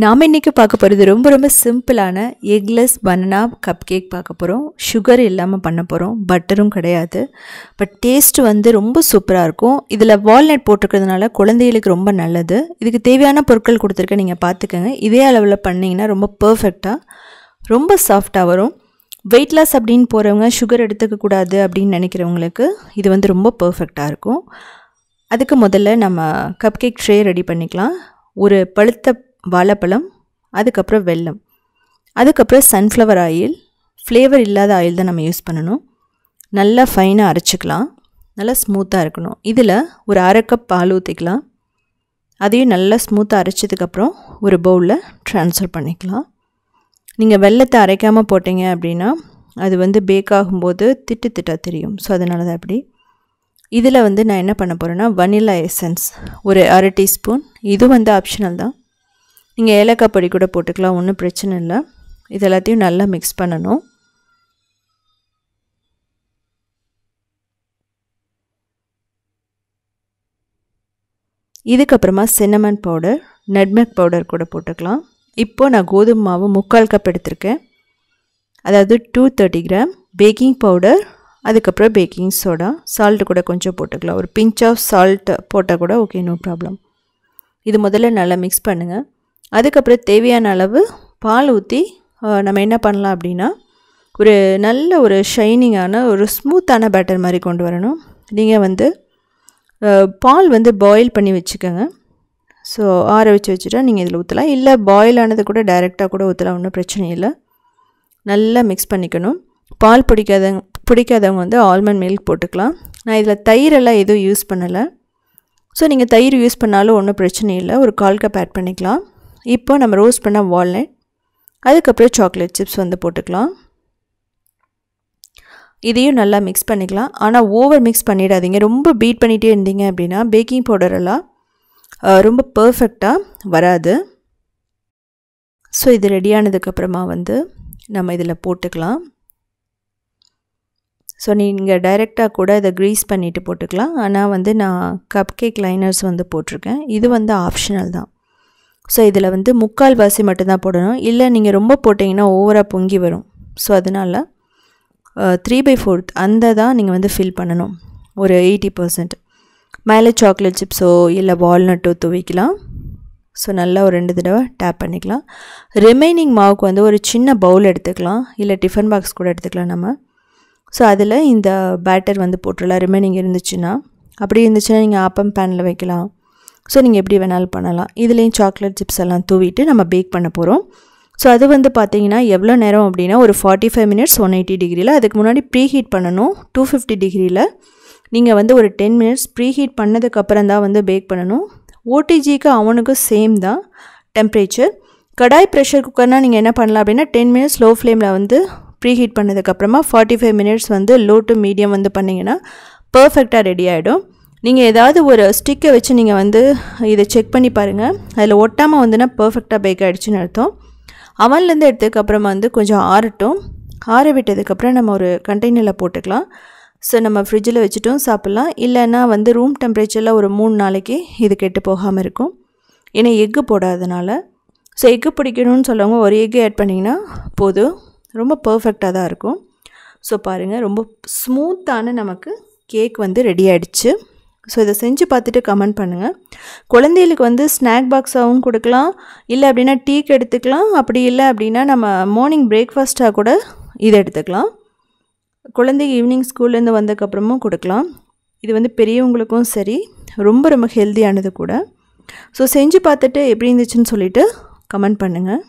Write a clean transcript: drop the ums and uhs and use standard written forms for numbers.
நாம இன்னைக்கு பார்க்க போகிறது ரொம்ப சிம்பிளான எக்லெஸ் பனானா கப்கேக் பார்க்க போகிறோம். சுகர் இல்லாமல் பண்ண போகிறோம், பட்டரும் கிடையாது. பட் டேஸ்ட் ரொம்ப சூப்பராக இருக்கும். இதில் வால்நட் போட்டிருக்கிறதுனால குழந்தைகளுக்கு ரொம்ப நல்லது. இதுக்கு தேவையான பொருட்கள் கொடுத்துருக்கேன், நீங்கள் பார்த்துக்கோங்க. இதே அளவில் பண்ணிங்கன்னா ரொம்ப பர்ஃபெக்டாக ரொம்ப சாஃப்டாக வரும். வெயிட் லாஸ் அப்படின்னு போகிறவங்க, சுகர் எடுத்துக்கக்கூடாது அப்படின்னு நினைக்கிறவங்களுக்கு இது ரொம்ப பர்ஃபெக்டாக இருக்கும். அதுக்கு முதல்ல நம்ம கப்கேக் ட்ரே ரெடி பண்ணிக்கலாம். ஒரு பழுத்த வாழைப்பழம், அதுக்கப்புறம் வெல்லம், அதுக்கப்புறம் சன்ஃப்ளவர் ஆயில். ஃப்ளேவர் இல்லாத ஆயில் தான் நம்ம யூஸ் பண்ணணும். நல்லா ஃபைனாக அரைச்சிக்கலாம், நல்லா ஸ்மூத்தாக இருக்கணும். இதில் ஒரு அரை கப் பால் ஊற்றிக்கலாம். அதையும் நல்லா ஸ்மூத்தாக அரைச்சதுக்கப்புறம் ஒரு பவுலில் ட்ரான்ஸ்ஃபர் பண்ணிக்கலாம். நீங்கள் வெல்லத்தை அரைக்காமல் போட்டிங்க அப்படின்னா அது பேக் ஆகும்போது திட்டாக தெரியும். ஸோ அதனால தான் அப்படி. இதில் நான் என்ன பண்ண போகிறேன்னா வனிலா எசன்ஸ் ஒரு அரை டீஸ்பூன். இது ஆப்ஷனல் தான். நீங்கள் ஏலக்காய் பொடி கூட போட்டுக்கலாம், ஒன்றும் பிரச்சனை இல்லை. இது எல்லாத்தையும் நல்லா மிக்ஸ் பண்ணணும். இதுக்கப்புறமா சின்னமன் பவுடர், நட்மெக் பவுடர் கூட போட்டுக்கலாம். இப்போது நான் கோதுமை மாவு 3/4 கப் எடுத்திருக்கேன், அதாவது 230 கிராம். பேக்கிங் பவுடர், அதுக்கப்புறம் பேக்கிங் சோடா, சால்ட்டு கூட கொஞ்சம் போட்டுக்கலாம். ஒரு பிஞ்ச் ஆஃப் சால்ட் போட்டால் கூட ஓகே, நோ ப்ராப்ளம். இது முதல்ல நல்லா மிக்ஸ் பண்ணுங்கள். அதுக்கப்புறம் தேவையான அளவு பால் ஊற்றி நம்ம என்ன பண்ணலாம் அப்படின்னா ஒரு நல்ல ஒரு ஷைனிங்கான ஒரு ஸ்மூத்தான பேட்டர் மாதிரி கொண்டு வரணும். நீங்கள் பால் பாயில் பண்ணி வச்சுக்கோங்க. ஸோ ஆற வச்சுட்டா நீங்கள் இதில் ஊற்றலாம், இல்லை பாயில் ஆனது கூட டைரெக்டாக கூட ஊற்றலாம், ஒன்றும் பிரச்சனை இல்லை. நல்லா மிக்ஸ் பண்ணிக்கணும். பால் பிடிக்காதவங்க ஆல்மண்ட் மில்க் போட்டுக்கலாம். நான் இதில் தயிரெல்லாம் எதுவும் யூஸ் பண்ணலை. ஸோ நீங்கள் தயிர் யூஸ் பண்ணாலும் ஒன்றும் பிரச்சனை இல்லை, ஒரு 1/4 கப் ஆட் பண்ணிக்கலாம். இப்போ நம்ம ரோஸ்ட் பண்ண வால்நட், அதுக்கப்புறம் சாக்லேட் சிப்ஸ் போட்டுக்கலாம். இதையும் நல்லா மிக்ஸ் பண்ணிக்கலாம். ஆனால் ஓவர் மிக்ஸ் பண்ணிடாதீங்க. ரொம்ப பீட் பண்ணிகிட்டே இருந்தீங்க அப்படின்னா பேக்கிங் பவுடரெல்லாம் ரொம்ப பர்ஃபெக்டாக வராது. ஸோ இது ரெடியானதுக்கப்புறமா நம்ம இதில் போட்டுக்கலாம். ஸோ நீங்கள் டைரெக்டாக கூட இதை க்ரீஸ் பண்ணிவிட்டு போட்டுக்கலாம். ஆனால் நான் கப் கேக் லைனர்ஸ் போட்டிருக்கேன். இது ஆப்ஷனல் தான். ஸோ இதில் 3/4 வாசி மட்டும்தான் போடணும், இல்லை நீங்கள் ரொம்ப போட்டிங்கன்னா ஓவராக பொங்கி வரும். ஸோ அதனால் 3/4 அந்த தான் நீங்கள் ஃபில் பண்ணணும், ஒரு 80%. மேலே சாக்லேட் சிப்ஸோ இல்லை வால்நட்டோ துவைக்கலாம். ஸோ நல்லா ஒரு 2 தடவை டேப் பண்ணிக்கலாம். ரிமைனிங் மாவுக்கு ஒரு சின்ன பவுல் எடுத்துக்கலாம், இல்லை டிஃபன் பாக்ஸ் கூட எடுத்துக்கலாம் நம்ம. ஸோ அதில் இந்த பேட்டர் போட்டுடலாம். ரிமைனிங் இருந்துச்சுன்னா, அப்படி இருந்துச்சுன்னா நீங்கள் ஆப்பம் பேனில் வைக்கலாம். ஸோ நீங்கள் எப்படி வேணாலும் பண்ணலாம். இதுலேயும் சாக்லேட் சிப்ஸ் எல்லாம் தூவிட்டு நம்ம பேக் பண்ண போகிறோம். ஸோ அது பார்த்தீங்கன்னா எவ்வளோ நேரம் அப்படின்னா ஒரு 45 மினிட்ஸ் 180 டிகிரியில். அதுக்கு முன்னாடி ப்ரீ ஹீட் பண்ணணும் 250 டிகிரியில். நீங்கள் ஒரு 10 மினிட்ஸ் ப்ரீ ஹீட் பண்ணதுக்கப்புறம் தான் பேக் பண்ணணும். ஓடிஜிக்கு அவனுக்கும் சேம் தான் டெம்பரேச்சர். கடாய் ப்ரெஷர் குக்கர்னால் நீங்கள் என்ன பண்ணலாம் அப்படின்னா 10 மினிட்ஸ் லோ ஃப்ளேமில் ப்ரீ ஹீட் பண்ணதுக்கப்புறமா 45 மினிட்ஸ் லோ டு மீடியம் பண்ணிங்கன்னா பர்ஃபெக்டாக ரெடி ஆகிடும். நீங்கள் ஏதாவது ஒரு ஸ்டிக்கை வச்சு நீங்கள் இதை செக் பண்ணி பாருங்கள். அதில் ஒட்டாமல் பர்ஃபெக்டாக பேக் ஆகிடுச்சின்னு அர்த்தம். அவன்லேருந்து எடுத்ததுக்கப்புறமா கொஞ்சம் ஆறட்டும். ஆற விட்டதுக்கப்புறம் நம்ம ஒரு கண்டெய்னரில் போட்டுக்கலாம். ஸோ நம்ம ஃப்ரிட்ஜில் வச்சுட்டும் சாப்பிட்லாம், இல்லைன்னா ரூம் டெம்பரேச்சரில் ஒரு 3 நாளைக்கு இது கெட்டு போகாமல் இருக்கும். ஏன்னா எக்கு போடாதனால. ஸோ எக்கு பிடிக்கணும்னு சொல்லவங்க ஒரு எக்கு ஆட் பண்ணிங்கன்னா போதும், ரொம்ப பர்ஃபெக்டாக தான் இருக்கும். ஸோ பாருங்கள், ரொம்ப ஸ்மூத்தான நமக்கு கேக் ரெடி ஆகிடுச்சு. ஸோ இதை செஞ்சு பார்த்துட்டு கமெண்ட் பண்ணுங்கள். குழந்தைகளுக்கு ஸ்நாக் பாக்ஸாகவும் கொடுக்கலாம், இல்லை அப்படின்னா டீக்கு எடுத்துக்கலாம். அப்படி இல்லை அப்படின்னா நம்ம மார்னிங் பிரேக்ஃபாஸ்ட்டாக கூட இதை எடுத்துக்கலாம். குழந்தைங்க ஈவினிங் ஸ்கூல்லேருந்து வந்ததுக்கப்புறமும் கொடுக்கலாம். இது பெரியவங்களுக்கும் சரி, ரொம்ப ஹெல்த்தியானது கூட. ஸோ செஞ்சு பார்த்துட்டு எப்படி இருந்துச்சுன்னு சொல்லிவிட்டு கமெண்ட் பண்ணுங்கள்.